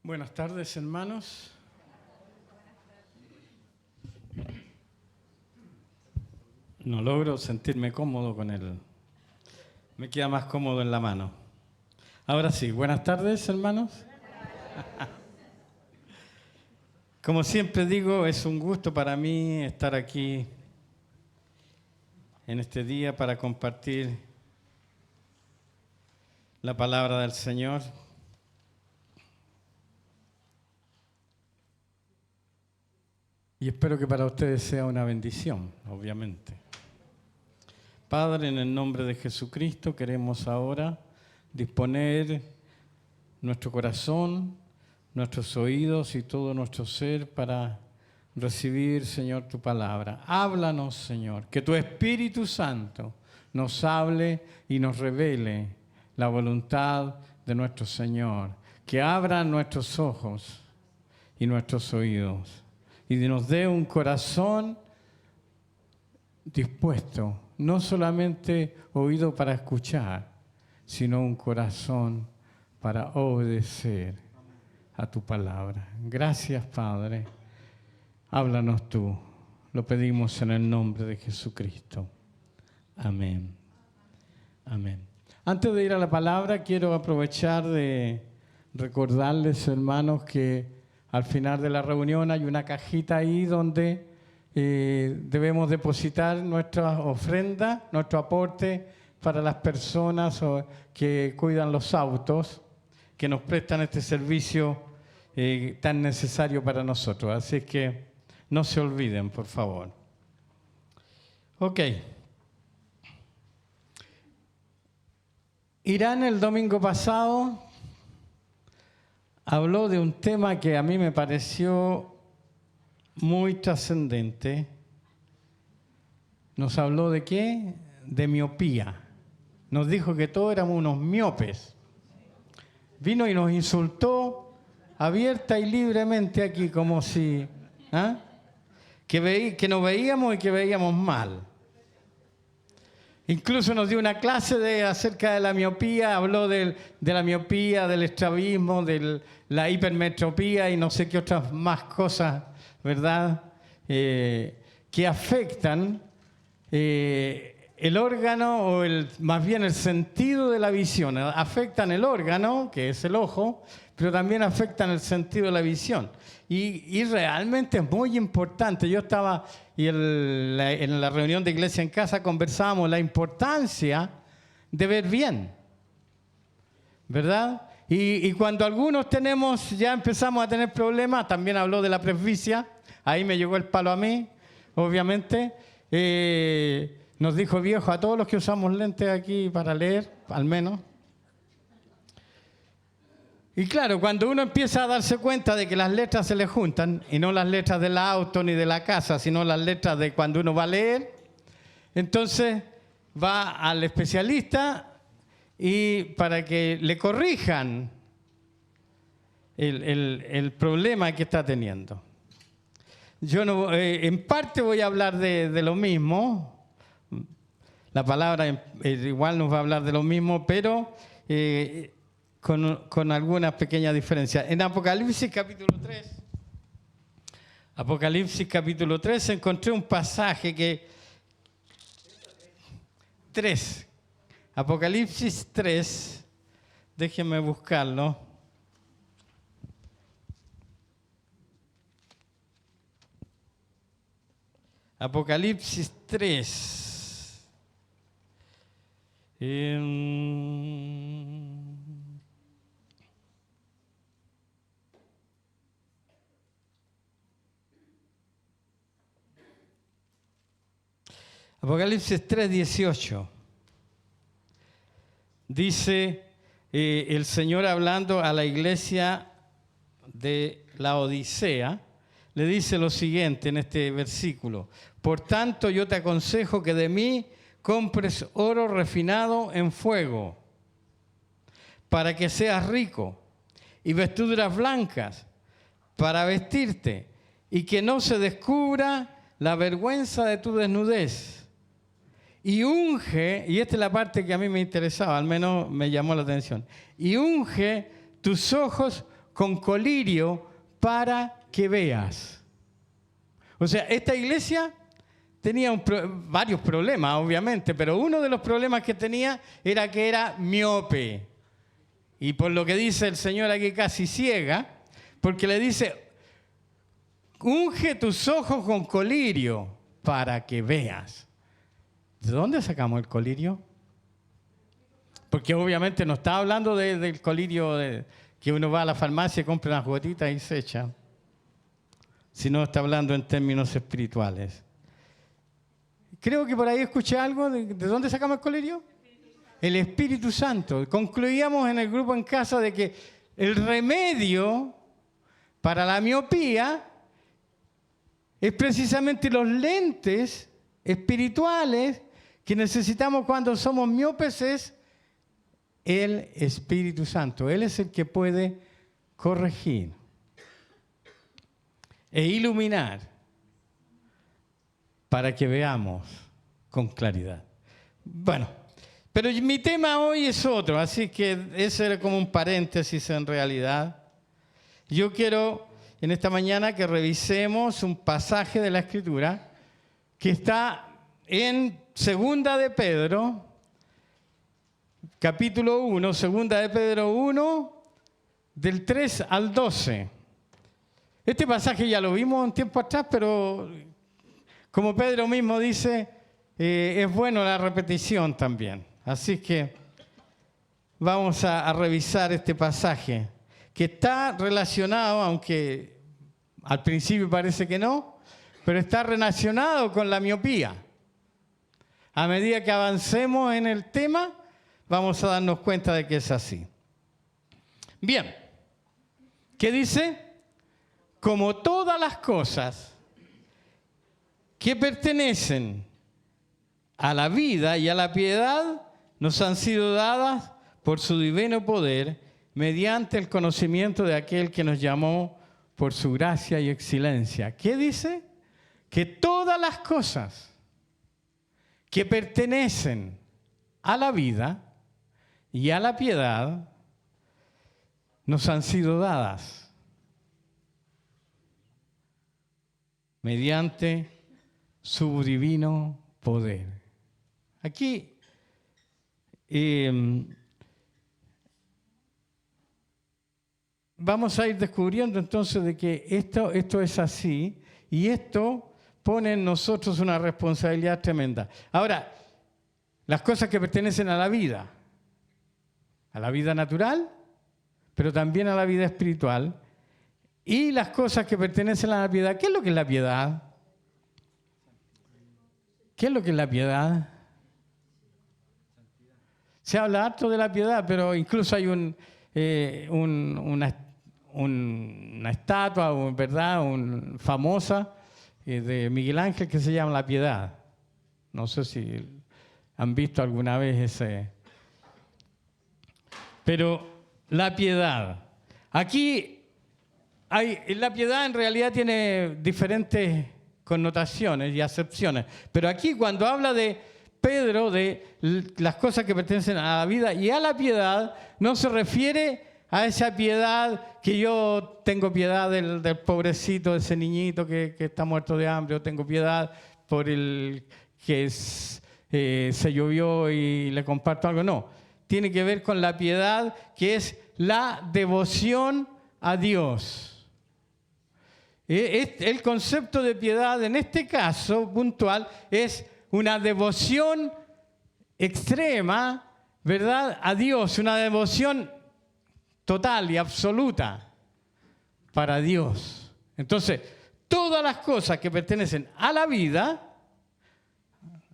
Buenas tardes, hermanos. No logro sentirme cómodo con él. Me queda más cómodo en la mano. Ahora sí, buenas tardes, hermanos. Como siempre digo, es un gusto para mí estar aquí en este día para compartir la palabra del Señor. Y espero que para ustedes sea una bendición, obviamente. Padre, en el nombre de Jesucristo queremos ahora disponer nuestro corazón, nuestros oídos y todo nuestro ser para recibir, Señor, tu palabra. Háblanos, Señor, que tu Espíritu Santo nos hable y nos revele la voluntad de nuestro Señor. Que abra nuestros ojos y nuestros oídos y nos dé un corazón dispuesto, no solamente oído para escuchar, sino un corazón para obedecer a tu palabra. Gracias, Padre. Háblanos tú. Lo pedimos en el nombre de Jesucristo. Amén. Amén. Antes de ir a la palabra, quiero aprovechar de recordarles, hermanos, que al final de la reunión hay una cajita ahí donde debemos depositar nuestra ofrenda, nuestro aporte para las personas que cuidan los autos, que nos prestan este servicio tan necesario para nosotros. Así que no se olviden, por favor. Ok. Irán el domingo pasado habló de un tema que a mí me pareció muy trascendente. Nos habló de ¿qué? De miopía. Nos dijo que todos éramos unos miopes. Vino y nos insultó abierta y libremente aquí, como si que nos veíamos y que veíamos mal. Incluso nos dio una clase acerca de la miopía, habló de la miopía, del estrabismo, de la hipermetropía y no sé qué otras más cosas, ¿verdad? Que afectan el órgano o más bien el sentido de la visión. Afectan el órgano, que es el ojo, pero también afectan el sentido de la visión. Y realmente es muy importante. Yo estaba en la reunión de Iglesia en Casa, conversábamos la importancia de ver bien, ¿verdad? Y cuando algunos ya empezamos a tener problemas, también habló de la presbicia, ahí me llegó el palo a mí, obviamente. Nos dijo viejo a todos los que usamos lentes aquí para leer, al menos. Y claro, cuando uno empieza a darse cuenta de que las letras se le juntan, y no las letras del auto ni de la casa, sino las letras de cuando uno va a leer, entonces va al especialista y para que le corrijan el problema que está teniendo. Yo no, en parte voy a hablar de lo mismo. La palabra igual nos va a hablar de lo mismo, pero con algunas pequeñas diferencias. En Apocalipsis capítulo 3 encontré un pasaje Apocalipsis 3, déjenme buscarlo. Apocalipsis 3. Apocalipsis 3:18. Dice el Señor hablando a la iglesia de la Odisea, le dice lo siguiente en este versículo: por tanto yo te aconsejo que de mí compres oro refinado en fuego, para que seas rico, y vestiduras blancas para vestirte, y que no se descubra la vergüenza de tu desnudez. Y unge, y esta es la parte que a mí me interesaba, al menos me llamó la atención, y unge tus ojos con colirio para que veas. O sea, esta iglesia tenía varios problemas, obviamente, pero uno de los problemas que tenía era que era miope. Y por lo que dice el Señor aquí, casi ciega, porque le dice, unge tus ojos con colirio para que veas. ¿De dónde sacamos el colirio? Porque obviamente no está hablando del colirio que uno va a la farmacia y compra unas gotitas y se echa, sino está hablando en términos espirituales. Creo que por ahí escuché algo. ¿De dónde sacamos el colirio? El Espíritu Santo. Concluíamos en el grupo en casa de que el remedio para la miopía es precisamente los lentes espirituales que necesitamos cuando somos miopes, es el Espíritu Santo. Él es el que puede corregir e iluminar para que veamos con claridad. Bueno, pero mi tema hoy es otro, así que ese era como un paréntesis en realidad. Yo quiero en esta mañana que revisemos un pasaje de la Escritura que está en Segunda de Pedro, capítulo 1, Segunda de Pedro 1, del 3 al 12. Este pasaje ya lo vimos un tiempo atrás, pero como Pedro mismo dice, es bueno la repetición también. Así que vamos a revisar este pasaje, que está relacionado, aunque al principio parece que no, pero está relacionado con la miopía. A medida que avancemos en el tema, vamos a darnos cuenta de que es así. Bien, ¿qué dice? Como todas las cosas que pertenecen a la vida y a la piedad nos han sido dadas por su divino poder mediante el conocimiento de aquel que nos llamó por su gracia y excelencia. ¿Qué dice? Que todas las cosas que pertenecen a la vida y a la piedad nos han sido dadas mediante su divino poder. Aquí vamos a ir descubriendo entonces de que esto es así, y esto pone en nosotros una responsabilidad tremenda. Ahora, las cosas que pertenecen a la vida natural, pero también a la vida espiritual, y las cosas que pertenecen a la piedad. ¿Qué es lo que es la piedad? ¿Qué es lo que es la piedad? Se habla harto de la piedad, pero incluso hay una estatua, ¿verdad? Famosa de Miguel Ángel que se llama La Piedad. No sé si han visto alguna vez ese. Pero la piedad. Aquí la piedad en realidad tiene diferentes connotaciones y acepciones. Pero aquí cuando habla de Pedro, de las cosas que pertenecen a la vida y a la piedad, no se refiere a esa piedad que yo tengo piedad del pobrecito, de ese niñito que está muerto de hambre, o tengo piedad por el que se llovió y le comparto algo. No, tiene que ver con la piedad, que es la devoción a Dios. El concepto de piedad en este caso puntual es una devoción extrema, ¿verdad?, a Dios, una devoción total y absoluta para Dios. Entonces, todas las cosas que pertenecen a la vida,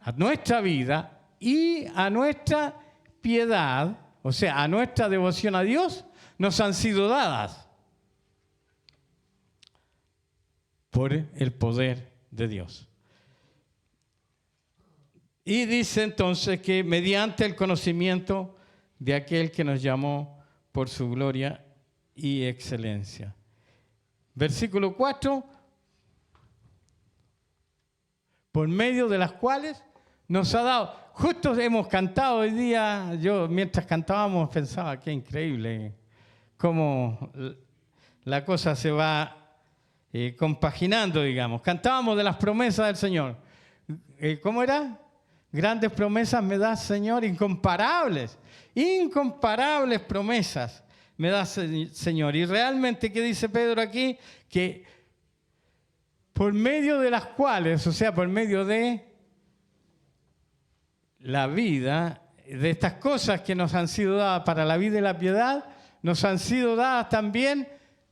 a nuestra vida y a nuestra piedad, o sea, a nuestra devoción a Dios, nos han sido dadas por el poder de Dios. Y dice entonces que mediante el conocimiento de aquel que nos llamó por su gloria y excelencia. Versículo 4, por medio de las cuales nos ha dado. Justo hemos cantado hoy día, yo mientras cantábamos pensaba qué increíble cómo la cosa se va compaginando, digamos. Cantábamos de las promesas del Señor. ¿Cómo era? Grandes promesas me das, Señor, incomparables. Incomparables promesas me das, Señor. Y realmente, ¿qué dice Pedro aquí? Que por medio de las cuales, o sea, por medio de la vida, de estas cosas que nos han sido dadas para la vida y la piedad, nos han sido dadas también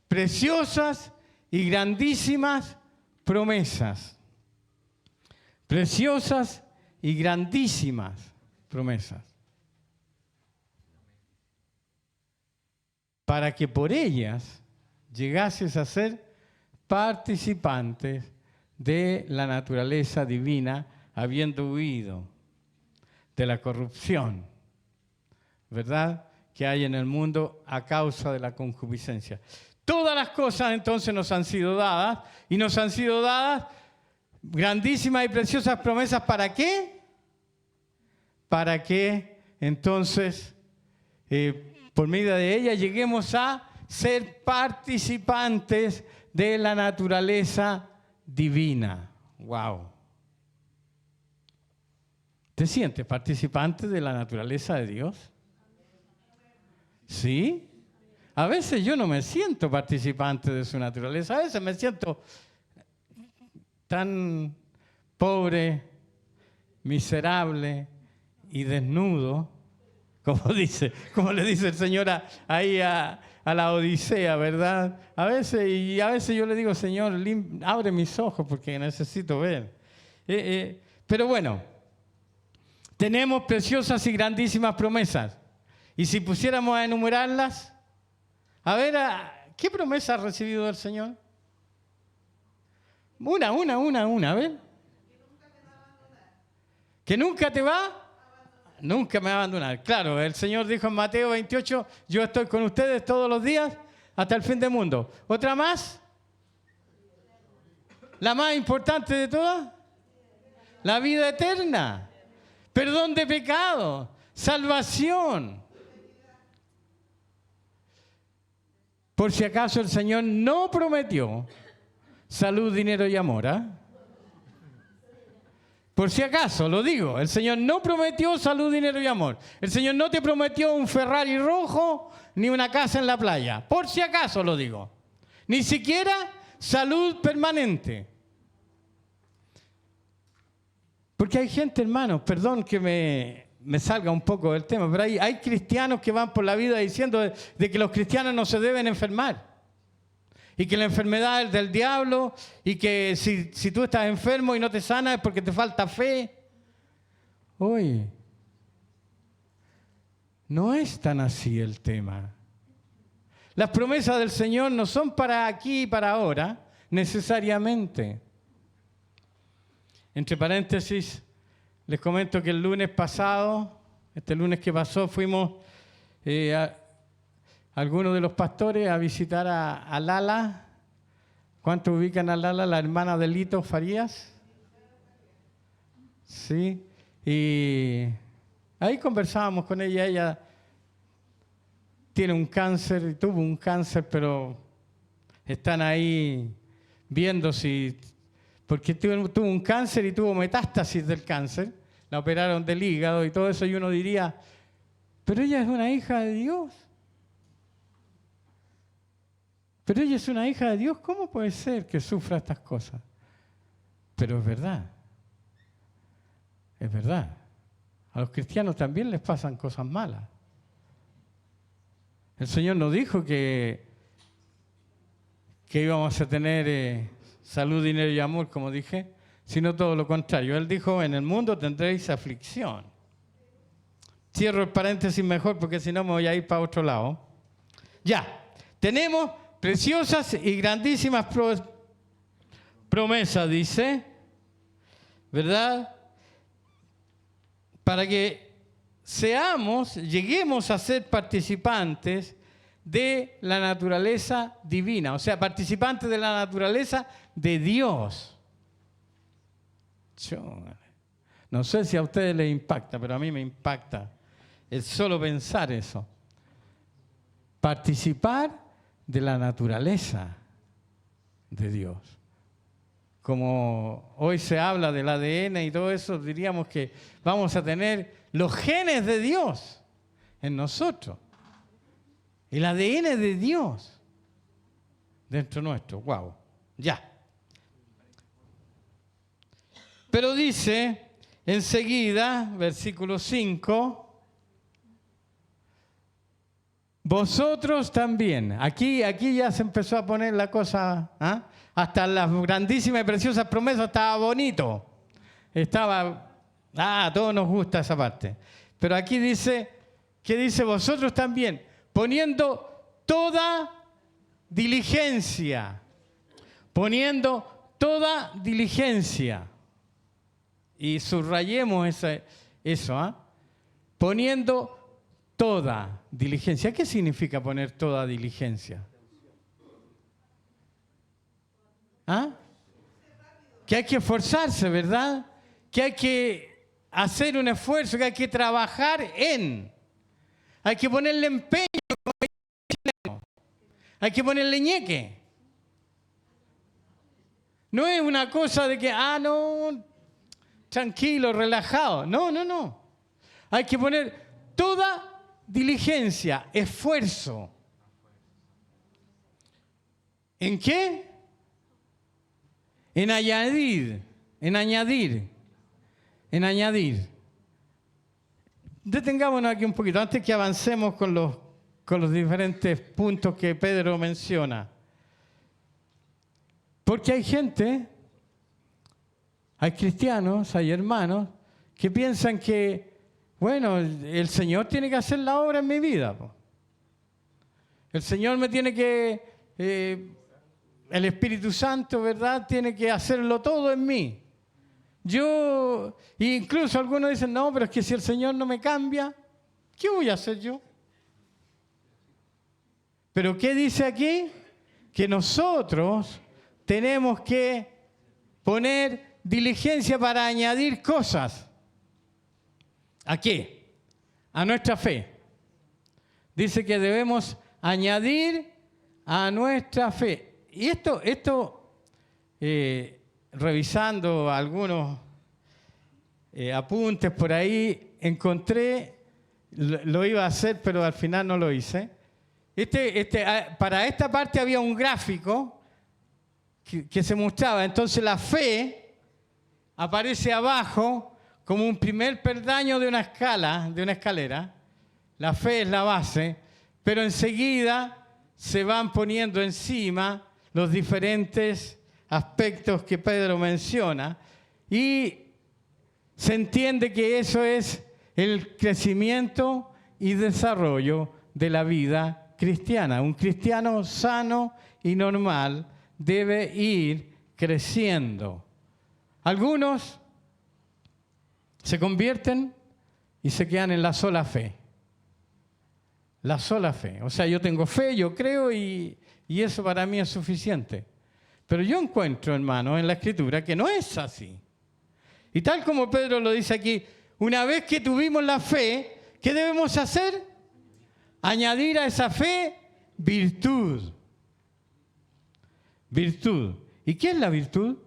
preciosas y grandísimas promesas. Preciosas y grandísimas promesas. Para que por ellas llegases a ser participantes de la naturaleza divina, habiendo huido de la corrupción, ¿verdad?, que hay en el mundo a causa de la concupiscencia. Todas las cosas entonces nos han sido dadas, y nos han sido dadas grandísimas y preciosas promesas. ¿Para qué? Para que entonces, por medio de ellas, lleguemos a ser participantes de la naturaleza divina. ¡Wow! ¿Te sientes participante de la naturaleza de Dios? ¿Sí? A veces yo no me siento participante de su naturaleza. A veces me siento tan pobre, miserable y desnudo, como le dice el Señor ahí a la Odisea, ¿verdad? A veces yo le digo, Señor, abre mis ojos porque necesito ver. Pero bueno, tenemos preciosas y grandísimas promesas. Y si pusiéramos a enumerarlas, a ver, ¿qué promesa has recibido del Señor? Una, a ver. ¿Que nunca te va? Nunca me va a abandonar. Claro, el Señor dijo en Mateo 28, yo estoy con ustedes todos los días hasta el fin del mundo. ¿Otra más? La más importante de todas. La vida eterna. Perdón de pecado. Salvación. Por si acaso el Señor no prometió salud, dinero y amor, ¿eh? Por si acaso, lo digo, el Señor no prometió salud, dinero y amor. El Señor no te prometió un Ferrari rojo ni una casa en la playa. Por si acaso lo digo. Ni siquiera salud permanente. Porque hay gente, hermanos, perdón que me salga un poco del tema, pero hay cristianos que van por la vida diciendo de que los cristianos no se deben enfermar. Y que la enfermedad es del diablo, y que si tú estás enfermo y no te sanas es porque te falta fe. Oye, no es tan así el tema. Las promesas del Señor no son para aquí y para ahora, necesariamente. Entre paréntesis, les comento que el lunes pasado, este lunes que pasó, fuimos algunos de los pastores a visitar a Lala. ¿Cuántos ubican a Lala, la hermana de Lito Farías? Sí. Y ahí conversábamos con ella. Ella tiene un cáncer, tuvo un cáncer, pero están ahí viendo si... Porque tuvo un cáncer y tuvo metástasis del cáncer. La operaron del hígado y todo eso. Y uno diría, pero ella es una hija de Dios. Pero ella es una hija de Dios, ¿cómo puede ser que sufra estas cosas? Pero es verdad. Es verdad. A los cristianos también les pasan cosas malas. El Señor nos dijo que íbamos a tener salud, dinero y amor, como dije, sino todo lo contrario. Él dijo, en el mundo tendréis aflicción. Cierro el paréntesis mejor porque si no me voy a ir para otro lado. Ya, tenemos preciosas y grandísimas promesas, dice, ¿verdad? Para que lleguemos a ser participantes de la naturaleza divina, o sea, participantes de la naturaleza de Dios. No sé si a ustedes les impacta, pero a mí me impacta el solo pensar eso. Participar de la naturaleza de Dios. Como hoy se habla del ADN y todo eso, diríamos que vamos a tener los genes de Dios en nosotros. El ADN de Dios dentro nuestro. ¡Wow! Ya. Pero dice enseguida, versículo 5, vosotros también. Aquí ya se empezó a poner la cosa, ¿ah? Hasta las grandísimas y preciosas promesas estaba bonito. A todos nos gusta esa parte. Pero aquí dice, ¿qué dice? Vosotros también, poniendo toda diligencia. Poniendo toda diligencia. Y subrayemos eso, ¿ah? Poniendo toda diligencia. ¿Qué significa poner toda diligencia? ¿Ah? Que hay que esforzarse, ¿verdad? Que hay que hacer un esfuerzo, que hay que trabajar en. Hay que ponerle empeño, hay que ponerle ñeque. No es una cosa de que, no, tranquilo, relajado. No. Hay que poner toda diligencia, esfuerzo. ¿En qué? En añadir. Detengámonos aquí un poquito, antes que avancemos con los diferentes puntos que Pedro menciona. Porque hay gente, hay cristianos, hay hermanos, que piensan que, bueno, el Señor tiene que hacer la obra en mi vida. El Señor me tiene que, el Espíritu Santo, ¿verdad? Tiene que hacerlo todo en mí. Incluso algunos dicen, no, pero es que si el Señor no me cambia, ¿qué voy a hacer yo? Pero ¿qué dice aquí? Que nosotros tenemos que poner diligencia para añadir cosas. ¿A qué? A nuestra fe. Dice que debemos añadir a nuestra fe. Y esto revisando algunos apuntes por ahí, encontré, lo iba a hacer, pero al final no lo hice. Para esta parte había un gráfico que se mostraba. Entonces la fe aparece abajo como un primer peldaño de una escalera. La fe es la base, pero enseguida se van poniendo encima los diferentes aspectos que Pedro menciona y se entiende que eso es el crecimiento y desarrollo de la vida cristiana. Un cristiano sano y normal debe ir creciendo. Algunos se convierten y se quedan en la sola fe. La sola fe. O sea, yo tengo fe, yo creo y eso para mí es suficiente. Pero yo encuentro, hermano, en la Escritura que no es así. Y tal como Pedro lo dice aquí, una vez que tuvimos la fe, ¿qué debemos hacer? Añadir a esa fe virtud. Virtud. ¿Y qué es la virtud?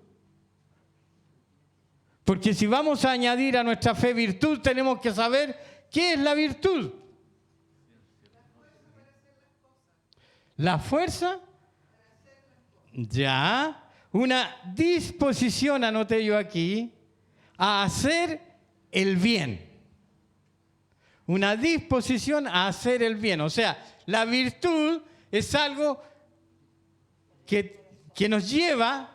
Porque si vamos a añadir a nuestra fe virtud, tenemos que saber qué es la virtud. La fuerza, ya, una disposición, anoté yo aquí, a hacer el bien. Una disposición a hacer el bien. O sea, la virtud es algo que nos lleva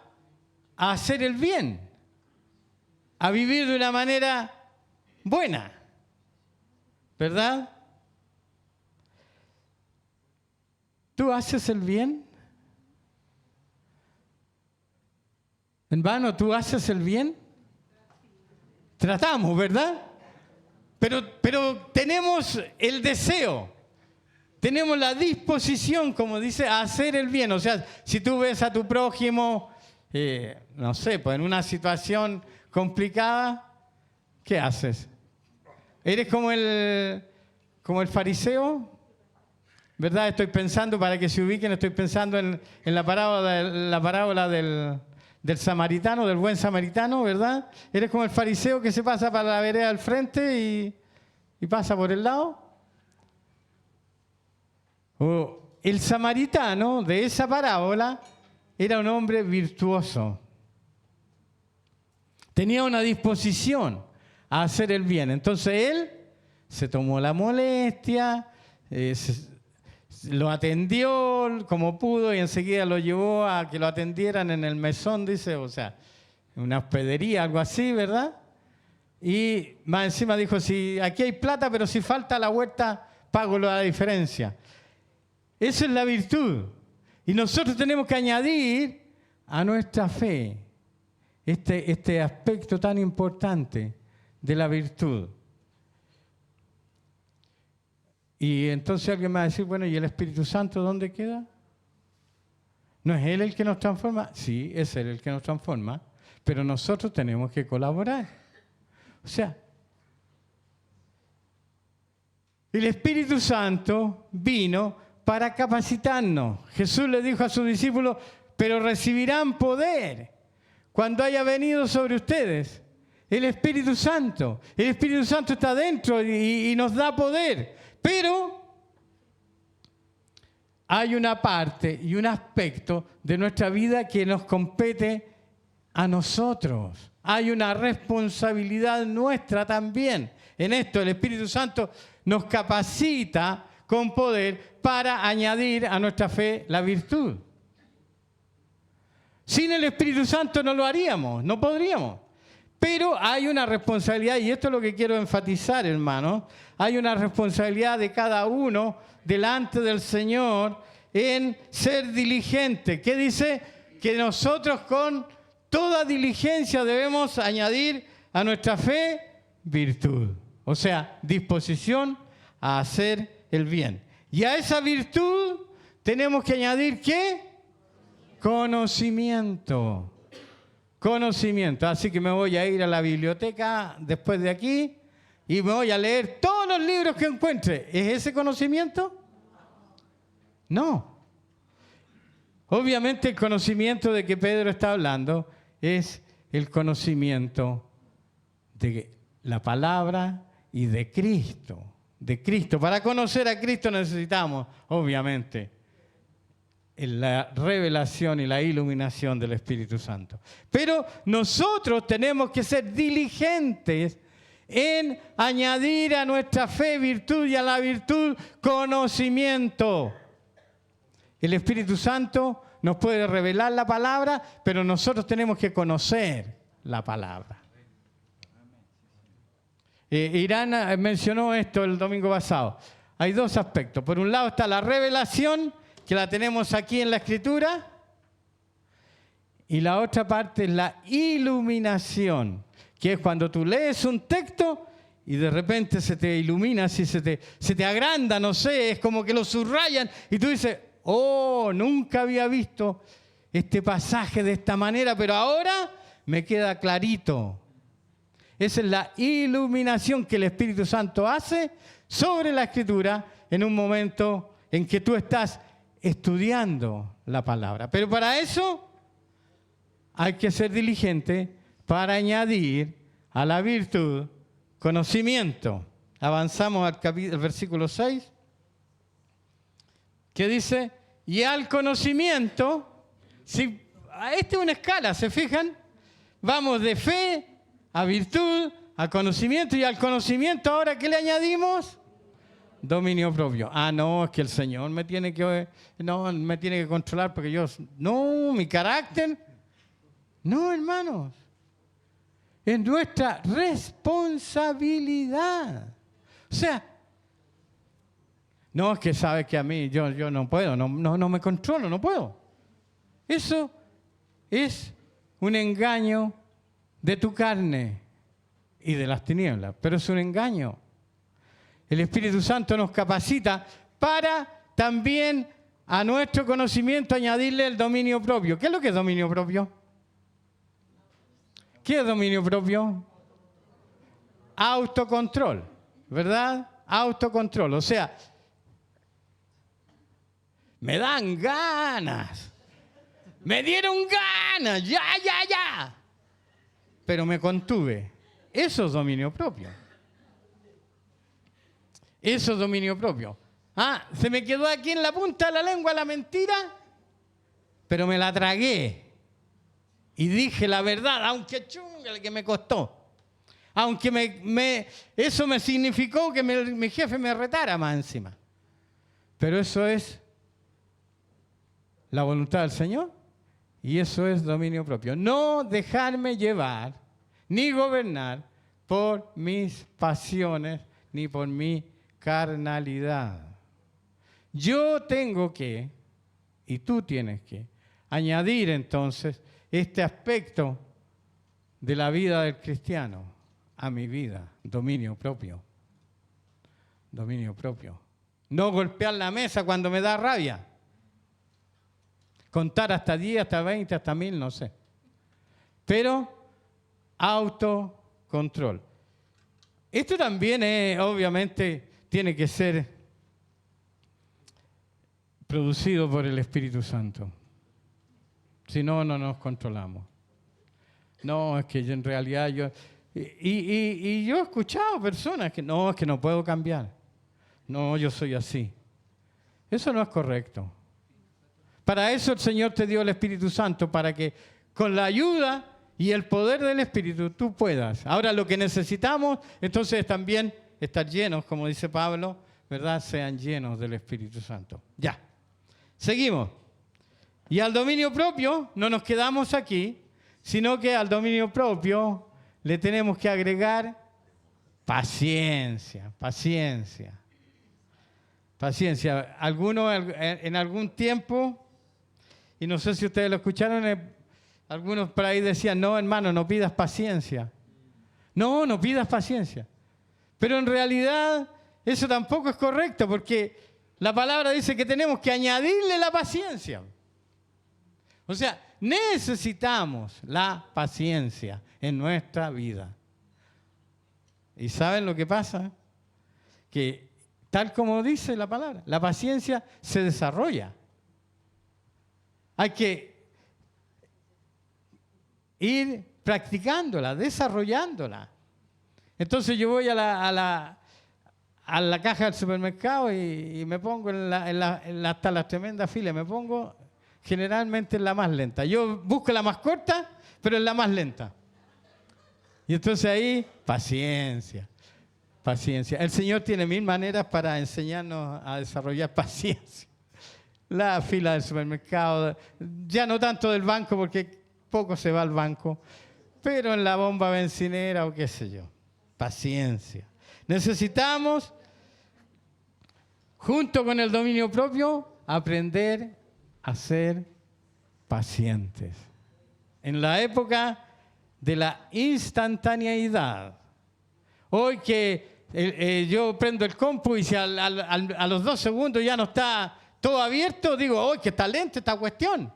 a hacer el bien, a vivir de una manera buena, ¿verdad? ¿Tú haces el bien? Hermano, ¿tú haces el bien? Tratamos, ¿verdad? Pero tenemos el deseo, tenemos la disposición, como dice, a hacer el bien. O sea, si tú ves a tu prójimo, no sé, pues en una situación complicada, ¿qué haces? ¿Eres como el fariseo? ¿verdad? Estoy pensando, para que se ubiquen, estoy pensando en la parábola del samaritano, del buen samaritano, ¿verdad? Eres como el fariseo que se pasa para la vereda al frente y pasa por el lado. O el samaritano de esa parábola era un hombre virtuoso. Tenía una disposición a hacer el bien. Entonces él se tomó la molestia, lo atendió como pudo y enseguida lo llevó a que lo atendieran en el mesón, dice, o sea, una hospedería, algo así, ¿verdad? Y más encima dijo, si aquí hay plata, pero si falta la huerta, pago la diferencia. Esa es la virtud. Y nosotros tenemos que añadir a nuestra fe este aspecto tan importante de la virtud. Y entonces alguien me va a decir, bueno, ¿y el Espíritu Santo dónde queda? ¿No es Él el que nos transforma? Sí, es Él el que nos transforma, pero nosotros tenemos que colaborar. O sea, el Espíritu Santo vino para capacitarnos. Jesús le dijo a sus discípulos, pero recibirán poder cuando haya venido sobre ustedes el Espíritu Santo. El Espíritu Santo está dentro y nos da poder. Pero hay una parte y un aspecto de nuestra vida que nos compete a nosotros. Hay una responsabilidad nuestra también. En esto el Espíritu Santo nos capacita con poder para añadir a nuestra fe la virtud. Sin el Espíritu Santo no lo haríamos, no podríamos. Pero hay una responsabilidad, y esto es lo que quiero enfatizar, hermano. Hay una responsabilidad de cada uno delante del Señor en ser diligente. ¿Qué dice? Que nosotros con toda diligencia debemos añadir a nuestra fe virtud. O sea, disposición a hacer el bien. Y a esa virtud tenemos que añadir ¿qué? Conocimiento. Conocimiento. Así que me voy a ir a la biblioteca después de aquí y me voy a leer todos los libros que encuentre. ¿Es ese conocimiento? No. Obviamente el conocimiento de que Pedro está hablando es el conocimiento de la palabra y de Cristo. De Cristo. Para conocer a Cristo necesitamos, obviamente, la revelación y la iluminación del Espíritu Santo. Pero nosotros tenemos que ser diligentes en añadir a nuestra fe virtud y a la virtud conocimiento. El Espíritu Santo nos puede revelar la palabra, pero nosotros tenemos que conocer la palabra. Irán mencionó esto el domingo pasado. Hay dos aspectos. Por un lado está la revelación, que la tenemos aquí en la Escritura, y la otra parte es la iluminación, que es cuando tú lees un texto y de repente se te ilumina, así se te agranda, no sé, es como que lo subrayan y tú dices, oh, nunca había visto este pasaje de esta manera, pero ahora me queda clarito. Esa es la iluminación que el Espíritu Santo hace sobre la Escritura en un momento en que tú estás estudiando la palabra. Pero para eso hay que ser diligente para añadir a la virtud conocimiento. Avanzamos al versículo 6, que dice, y al conocimiento, si, esta es una escala, ¿se fijan? Vamos de fe a virtud, a conocimiento, y al conocimiento ahora ¿qué le añadimos? Dominio propio. Ah, no, es que el Señor me tiene que controlar porque yo... No, mi carácter... No, hermanos. Es nuestra responsabilidad. O sea, no es que sabe que a mí yo no puedo, no me controlo, no puedo. Eso es un engaño de tu carne y de las tinieblas, pero es un engaño. El Espíritu Santo nos capacita para también a nuestro conocimiento añadirle el dominio propio. ¿Qué es lo que es dominio propio? ¿Qué es dominio propio? Autocontrol, ¿verdad? Autocontrol. O sea, Me dan ganas. Me dieron ganas. Ya. Pero me contuve. Eso es dominio propio. Eso es dominio propio. Se me quedó aquí en la punta de la lengua la mentira, pero me la tragué. Y dije la verdad, aunque chunga que me costó. Aunque eso me significó que mi jefe me retara más encima. Pero eso es la voluntad del Señor y eso es dominio propio. No dejarme llevar ni gobernar por mis pasiones ni por mi carnalidad. Yo tengo que, y tú tienes que, añadir entonces este aspecto de la vida del cristiano a mi vida, dominio propio. Dominio propio. No golpear la mesa cuando me da rabia. Contar hasta 10, hasta 20, hasta 1000, no sé. Pero autocontrol. Esto también obviamente tiene que ser producido por el Espíritu Santo. Si no, no nos controlamos. No, es que yo, en realidad yo... Y yo he escuchado personas que no, es que no puedo cambiar. No, yo soy así. Eso no es correcto. Para eso el Señor te dio el Espíritu Santo, para que con la ayuda y el poder del Espíritu tú puedas. Ahora lo que necesitamos entonces es también estar llenos, como dice Pablo, ¿verdad? Sean llenos del Espíritu Santo. Ya. Seguimos. Y al dominio propio no nos quedamos aquí, sino que al dominio propio le tenemos que agregar paciencia, paciencia. Paciencia. Algunos en algún tiempo, y no sé si ustedes lo escucharon, algunos por ahí decían, no, hermano, no pidas paciencia. No pidas paciencia. Pero en realidad eso tampoco es correcto, porque la palabra dice que tenemos que añadirle la paciencia. O sea, necesitamos la paciencia en nuestra vida. ¿Y saben lo que pasa? Que tal como dice la palabra, la paciencia se desarrolla. Hay que ir practicándola, desarrollándola. Entonces yo voy a la caja del supermercado y me pongo hasta las tremendas filas, me pongo generalmente en la más lenta. Yo busco la más corta, pero en la más lenta. Y entonces ahí, paciencia, paciencia. El Señor tiene 1000 maneras para enseñarnos a desarrollar paciencia. La fila del supermercado, ya no tanto del banco, porque poco se va al banco, pero en la bomba bencinera o qué sé yo. Paciencia. Necesitamos, junto con el dominio propio, aprender a ser pacientes. En la época de la instantaneidad, hoy que yo prendo el compu y si a los 2 segundos ya no está todo abierto, digo, ¡oh, qué está lenta esta cuestión!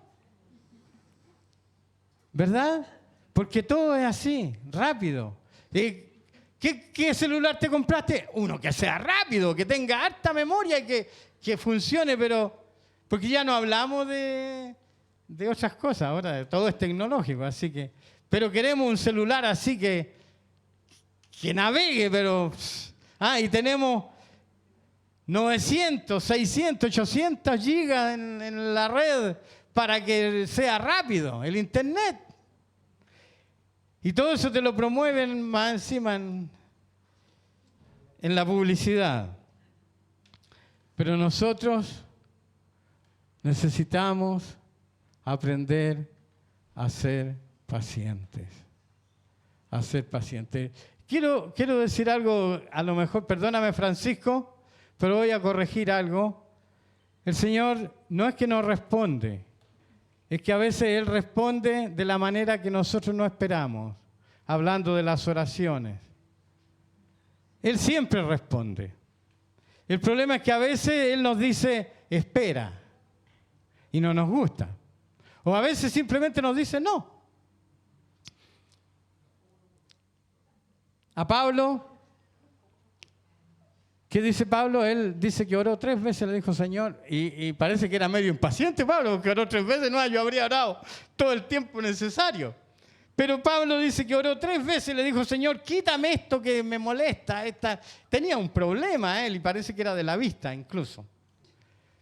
¿Verdad? Porque todo es así, rápido. ¿Qué celular te compraste? Uno que sea rápido, que tenga harta memoria y que funcione, pero... Porque ya no hablamos de otras cosas, ahora todo es tecnológico, así que... Pero queremos un celular así que navegue, pero... y tenemos 900, 600, 800 gigas en la red para que sea rápido, el internet. Y todo eso te lo promueven más encima en la publicidad. Pero nosotros necesitamos aprender a ser pacientes. A ser pacientes. Quiero decir algo, a lo mejor, perdóname Francisco, pero voy a corregir algo. El Señor no es que no responde, es que a veces Él responde de la manera que nosotros no esperamos, hablando de las oraciones. Él siempre responde. El problema es que a veces Él nos dice, espera, y no nos gusta. O a veces simplemente nos dice, no. A Pablo, ¿Qué dice Pablo? Él dice que oró 3 veces, le dijo Señor, y parece que era medio impaciente Pablo, que oró 3 veces, no, yo habría orado todo el tiempo necesario. Pero Pablo dice que oró 3 veces y le dijo, Señor, quítame esto que me molesta. Tenía un problema él, y parece que era de la vista incluso.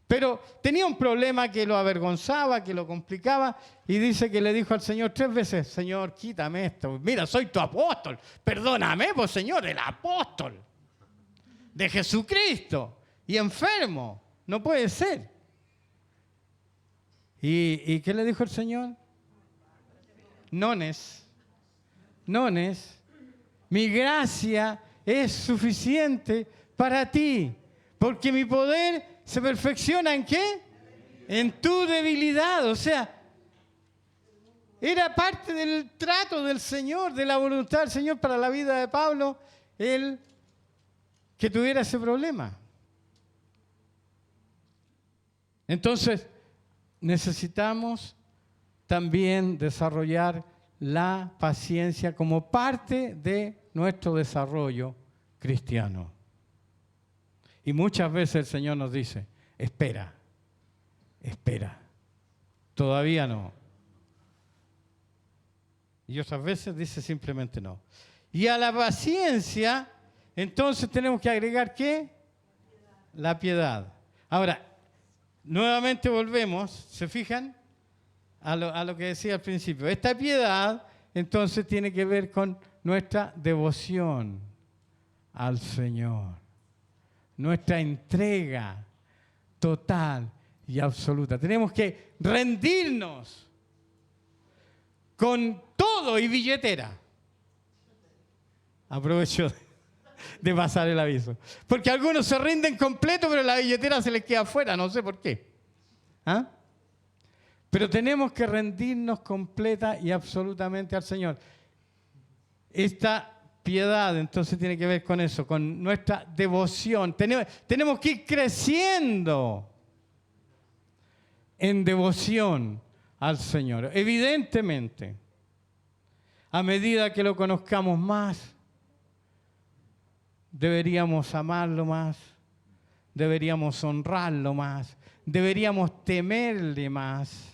Pero tenía un problema que lo avergonzaba, que lo complicaba, y dice que le dijo al Señor 3 veces, Señor, quítame esto. Mira, soy tu apóstol. Perdóname, pues Señor, el apóstol de Jesucristo y enfermo. No puede ser. ¿Y qué le dijo el Señor? Nones, mi gracia es suficiente para ti, porque mi poder se perfecciona ¿en qué? En tu debilidad. O sea, era parte del trato del Señor, de la voluntad del Señor para la vida de Pablo, el que tuviera ese problema. Entonces, necesitamos también desarrollar la paciencia como parte de nuestro desarrollo cristiano. Y muchas veces el Señor nos dice, espera, todavía no. Y otras veces dice simplemente no. Y a la paciencia, entonces tenemos que agregar ¿qué? La piedad. Ahora, nuevamente volvemos, ¿se fijan? A lo que decía al principio. Esta piedad, entonces, tiene que ver con nuestra devoción al Señor. Nuestra entrega total y absoluta. Tenemos que rendirnos con todo y billetera. Aprovecho de pasar el aviso. Porque algunos se rinden completo, pero la billetera se les queda afuera, no sé por qué. ¿Ah? Pero tenemos que rendirnos completa y absolutamente al Señor. Esta piedad, entonces, tiene que ver con eso, con nuestra devoción. Tenemos que ir creciendo en devoción al Señor. Evidentemente, a medida que lo conozcamos más, deberíamos amarlo más, deberíamos honrarlo más, deberíamos temerle más.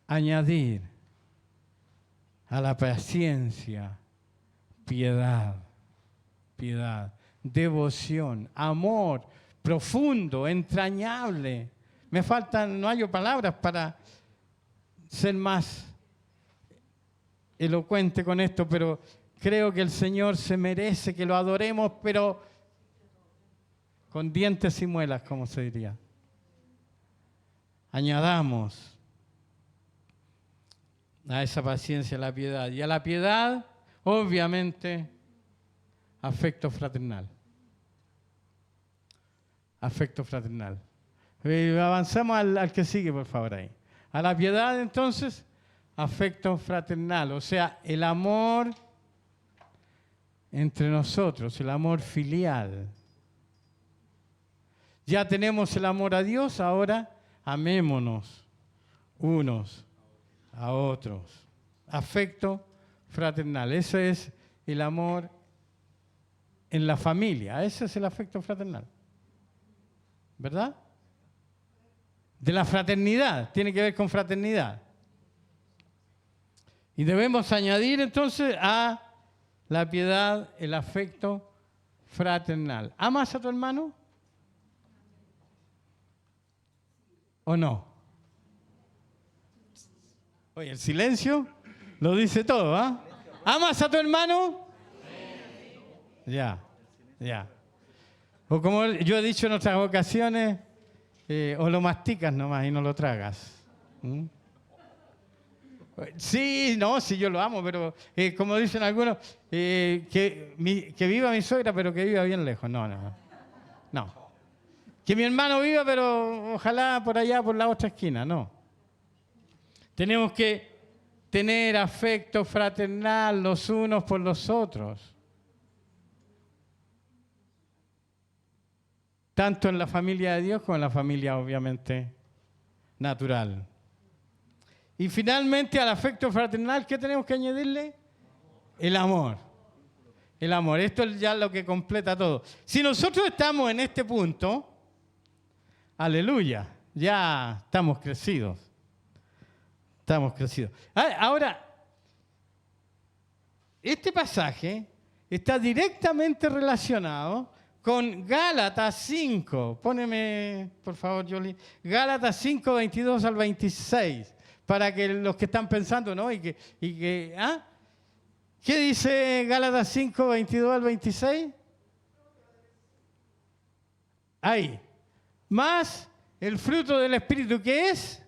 Añadir a la paciencia piedad, devoción, amor profundo, entrañable. Me faltan, no hay palabras para ser más elocuente con esto, pero creo que el Señor se merece que lo adoremos, pero con dientes y muelas, como se diría. Añadamos a esa paciencia la piedad. Y a la piedad, obviamente, afecto fraternal. Afecto fraternal. Avanzamos al que sigue, por favor, ahí. A la piedad, entonces, afecto fraternal. O sea, el amor entre nosotros, el amor filial. Ya tenemos el amor a Dios, ahora amémonos unos a otros. Afecto fraternal. Ese es el amor en la familia. Ese es el afecto fraternal. ¿Verdad? De la fraternidad. Tiene que ver con fraternidad. Y debemos añadir entonces a la piedad el afecto fraternal. ¿Amas a tu hermano? ¿O no? Oye, el silencio lo dice todo, ¿ah? ¿Amas a tu hermano? Ya. O como yo he dicho en otras ocasiones, o lo masticas nomás y no lo tragas. ¿Mm? Sí, yo lo amo, pero como dicen algunos, que viva mi suegra, pero que viva bien lejos. No. Que mi hermano viva, pero ojalá por allá, por la otra esquina. No. Tenemos que tener afecto fraternal los unos por los otros. Tanto en la familia de Dios como en la familia, obviamente, natural. Y finalmente, al afecto fraternal, ¿qué tenemos que añadirle? El amor. El amor. Esto es ya lo que completa todo. Si nosotros estamos en este punto, aleluya, ya estamos crecidos. Estamos crecidos. Ahora, este pasaje está directamente relacionado con Gálatas 5. Póneme, por favor, Jolie. Gálatas 5, 22 al 26. Para que los que están pensando, ¿no? ¿Qué dice Gálatas 5, 22 al 26? Ahí. Más el fruto del Espíritu, ¿qué es?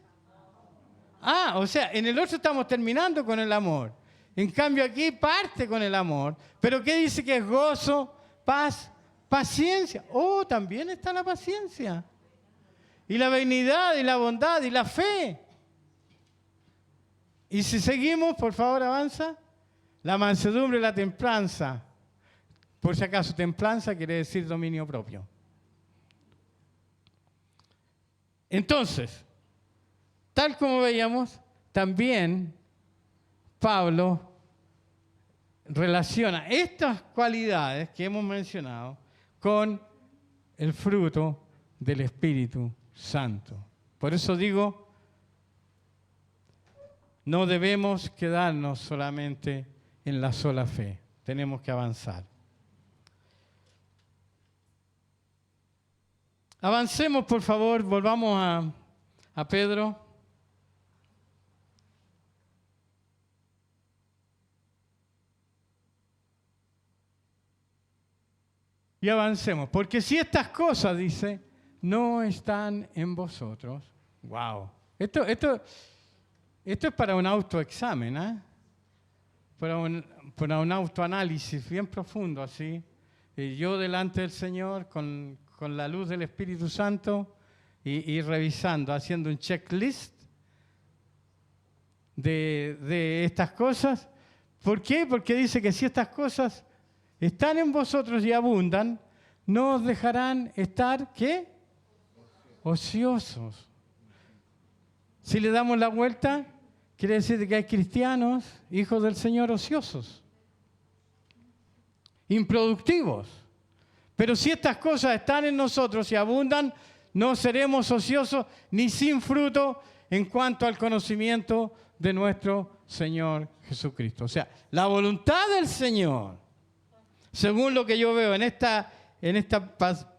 O sea, en el otro estamos terminando con el amor. En cambio aquí parte con el amor. Pero ¿qué dice que es gozo, paz, paciencia? También está la paciencia. Y la benignidad, y la bondad, y la fe. Y si seguimos, por favor, avanza. La mansedumbre y la templanza. Por si acaso, templanza quiere decir dominio propio. Entonces, tal como veíamos, también Pablo relaciona estas cualidades que hemos mencionado con el fruto del Espíritu Santo. Por eso digo, no debemos quedarnos solamente en la sola fe. Tenemos que avanzar. Avancemos, por favor, volvamos a Pedro. Y avancemos, porque si estas cosas, dice, no están en vosotros. ¡Wow! Esto es para un autoexamen, ¿eh? Para un autoanálisis bien profundo, así. Y yo delante del Señor, con la luz del Espíritu Santo, y revisando, haciendo un checklist de estas cosas. ¿Por qué? Porque dice que si estas cosas están en vosotros y abundan, no os dejarán estar, ¿qué? Ociosos. Si le damos la vuelta, quiere decir que hay cristianos, hijos del Señor, ociosos, improductivos. Pero si estas cosas están en nosotros y abundan, no seremos ociosos ni sin fruto en cuanto al conocimiento de nuestro Señor Jesucristo. O sea, la voluntad del Señor, según lo que yo veo en esta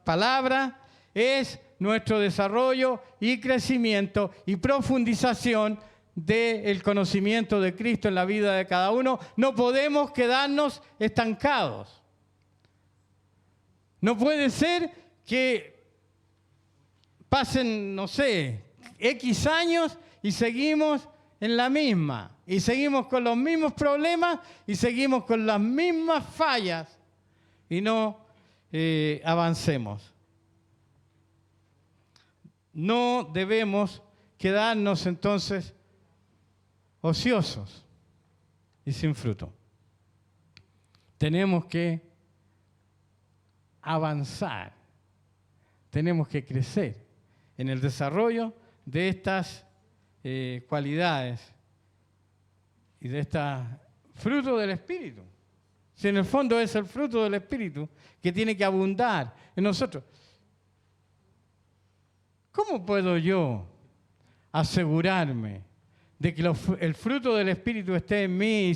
palabra, es nuestro desarrollo y crecimiento y profundización del conocimiento de Cristo en la vida de cada uno. No podemos quedarnos estancados. No puede ser que pasen, no sé, X años y seguimos en la misma. Y seguimos con los mismos problemas y seguimos con las mismas fallas. Y no avancemos. No debemos quedarnos entonces ociosos y sin fruto. Tenemos que avanzar, tenemos que crecer en el desarrollo de estas cualidades y de este fruto del Espíritu. Si en el fondo es el fruto del Espíritu que tiene que abundar en nosotros. ¿Cómo puedo yo asegurarme de que el fruto del Espíritu esté en mí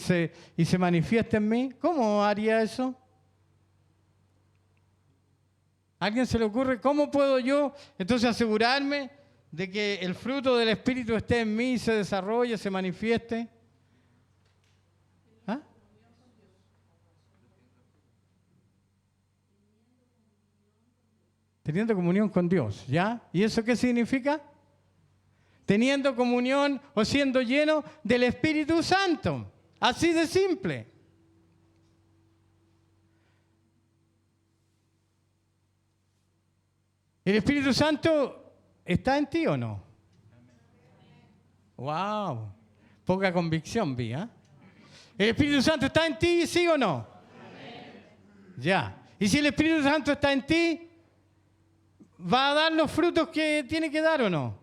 y se manifieste en mí? ¿Cómo haría eso? ¿A alguien se le ocurre cómo puedo yo entonces asegurarme de que el fruto del Espíritu esté en mí y se desarrolle, se manifieste? ¿Ah? Teniendo comunión con Dios, ¿ya? ¿Y eso qué significa? Teniendo comunión o siendo lleno del Espíritu Santo. Así de simple. ¿El Espíritu Santo está en ti o no? ¡Wow! Poca convicción vi, ¿eh? ¿El Espíritu Santo está en ti, sí o no? Ya. ¿Y si el Espíritu Santo está en ti, va a dar los frutos que tiene que dar o no?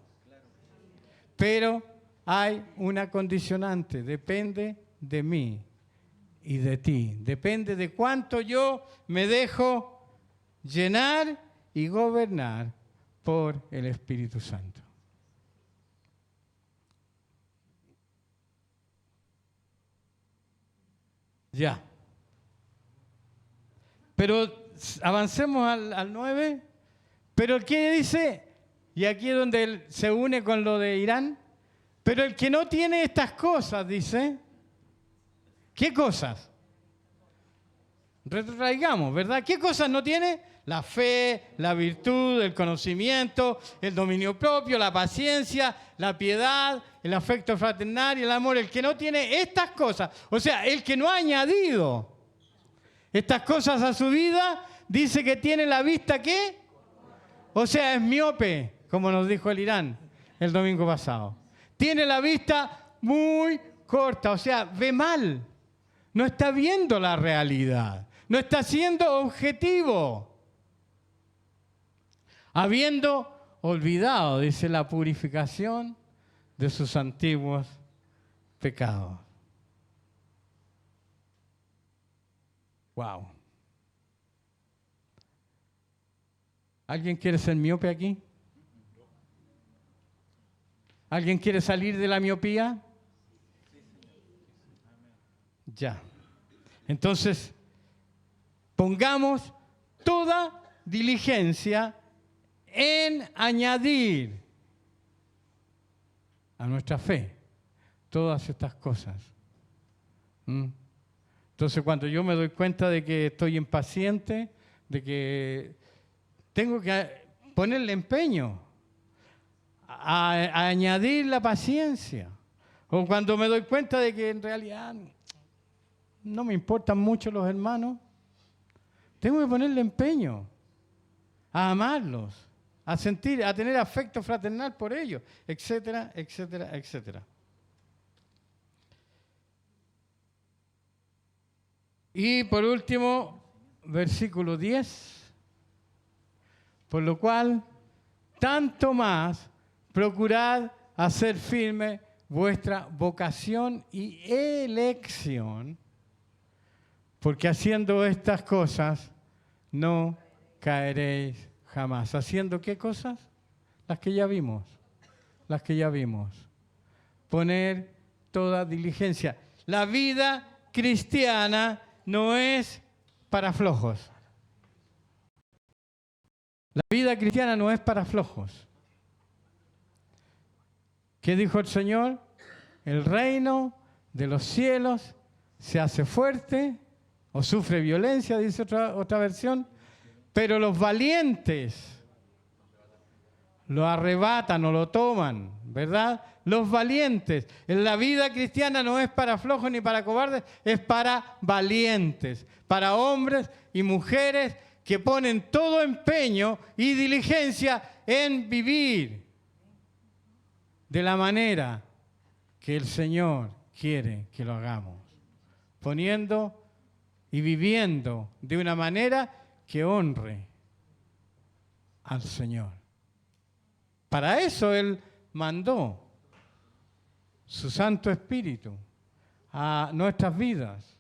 Pero hay una condicionante, depende de mí y de ti. Depende de cuánto yo me dejo llenar y gobernar por el Espíritu Santo. Ya. Pero avancemos al 9. Pero el que dice, y aquí es donde él se une con lo de Irán, pero el que no tiene estas cosas, dice, ¿qué cosas? Retraigamos, ¿verdad? ¿Qué cosas no tiene? La fe, la virtud, el conocimiento, el dominio propio, la paciencia, la piedad, el afecto fraternal y el amor. El que no tiene estas cosas, o sea, el que no ha añadido estas cosas a su vida, dice que tiene la vista, ¿qué? O sea, es miope, como nos dijo el Irán el domingo pasado. Tiene la vista muy corta, o sea, ve mal. No está viendo la realidad. No está siendo objetivo. Habiendo olvidado, dice, la purificación de sus antiguos pecados. Wow. ¿Alguien quiere ser miope aquí? ¿Alguien quiere salir de la miopía? Ya. Entonces, pongamos toda diligencia en añadir a nuestra fe todas estas cosas. Entonces, cuando yo me doy cuenta de que estoy impaciente, de que tengo que ponerle empeño a añadir la paciencia, o cuando me doy cuenta de que en realidad no me importan mucho los hermanos, tengo que ponerle empeño a amarlos, a sentir, a tener afecto fraternal por ellos, etcétera, etcétera, etcétera. Y por último, versículo 10. Por lo cual, tanto más, procurad hacer firme vuestra vocación y elección, porque haciendo estas cosas no caeréis jamás. ¿Haciendo qué cosas? Las que ya vimos. Las que ya vimos. Poner toda diligencia. La vida cristiana no es para flojos. La vida cristiana no es para flojos. ¿Qué dijo el Señor? El reino de los cielos se hace fuerte o sufre violencia, dice otra versión, pero los valientes lo arrebatan o lo toman, ¿verdad? Los valientes. La vida cristiana no es para flojos ni para cobardes, es para valientes, para hombres y mujeres que ponen todo empeño y diligencia en vivir de la manera que el Señor quiere que lo hagamos, poniendo y viviendo de una manera que honre al Señor. Para eso Él mandó su Santo Espíritu a nuestras vidas,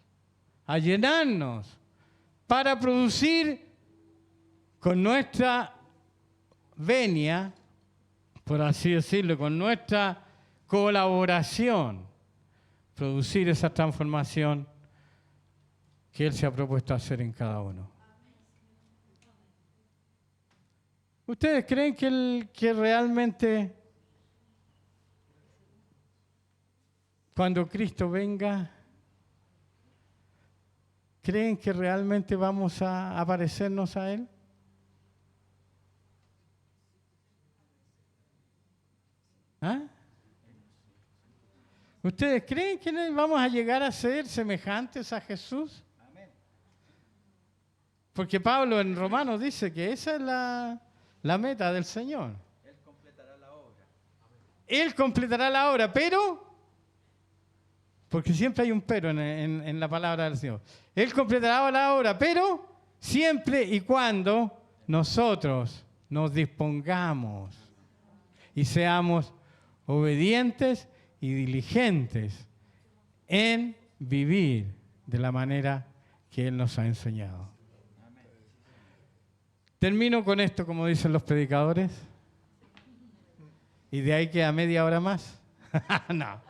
a llenarnos para producir con nuestra venia, por así decirlo, con nuestra colaboración, producir esa transformación que Él se ha propuesto hacer en cada uno. ¿Ustedes creen que realmente cuando Cristo venga, creen que realmente vamos a parecernos a Él? ¿Ah? ¿Ustedes creen que vamos a llegar a ser semejantes a Jesús? Porque Pablo en Romanos dice que esa es la meta del Señor. Él completará la obra. Él completará la obra, pero, porque siempre hay un pero en la palabra del Señor. Él completará la obra, pero siempre y cuando nosotros nos dispongamos y seamos obedientes y diligentes en vivir de la manera que Él nos ha enseñado. Termino con esto, como dicen los predicadores, y de ahí queda media hora más. No.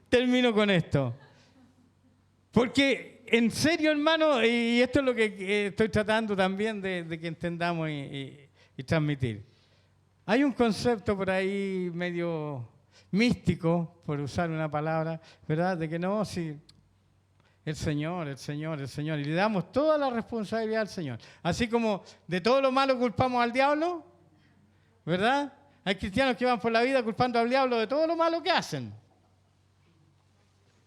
Termino con esto. Porque, en serio, hermano, y esto es lo que estoy tratando también de que entendamos y transmitir. Hay un concepto por ahí medio místico, por usar una palabra, ¿verdad? De que no, si el Señor, y le damos toda la responsabilidad al Señor. Así como de todo lo malo culpamos al diablo, ¿verdad? Hay cristianos que van por la vida culpando al diablo de todo lo malo que hacen.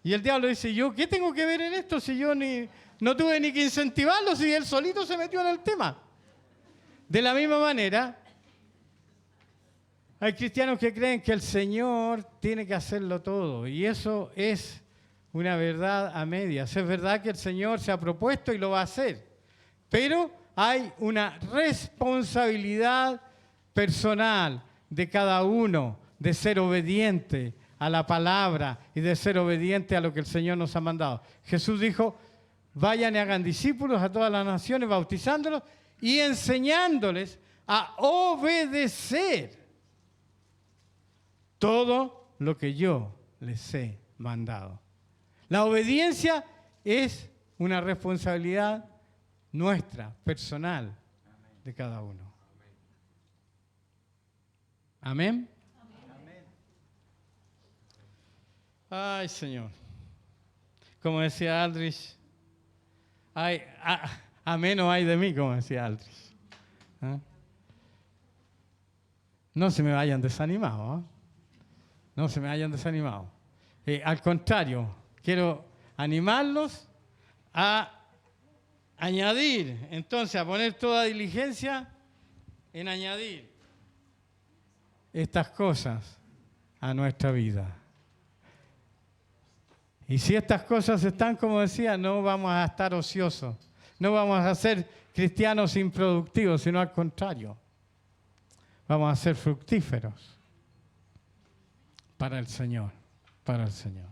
Y el diablo dice, ¿yo qué tengo que ver en esto si yo no tuve ni que incentivarlo, si él solito se metió en el tema? De la misma manera, hay cristianos que creen que el Señor tiene que hacerlo todo. Y eso es una verdad a medias. Es verdad que el Señor se ha propuesto y lo va a hacer. Pero hay una responsabilidad personal de cada uno de ser obediente a la palabra y de ser obediente a lo que el Señor nos ha mandado. Jesús dijo, vayan y hagan discípulos a todas las naciones, bautizándolos y enseñándoles a obedecer todo lo que yo les he mandado. La obediencia es una responsabilidad nuestra, personal, de cada uno. Amén. Ay, Señor. Como decía Aldrich, amén o ay de mí, como decía Aldrich. ¿Ah? No se me vayan desanimados. ¿eh? No se me vayan desanimados. Al contrario, quiero animarlos a añadir, entonces, a poner toda diligencia en añadir estas cosas a nuestra vida. Y si estas cosas están, como decía, no vamos a estar ociosos, no vamos a ser cristianos improductivos, sino al contrario, vamos a ser fructíferos para el Señor, para el Señor.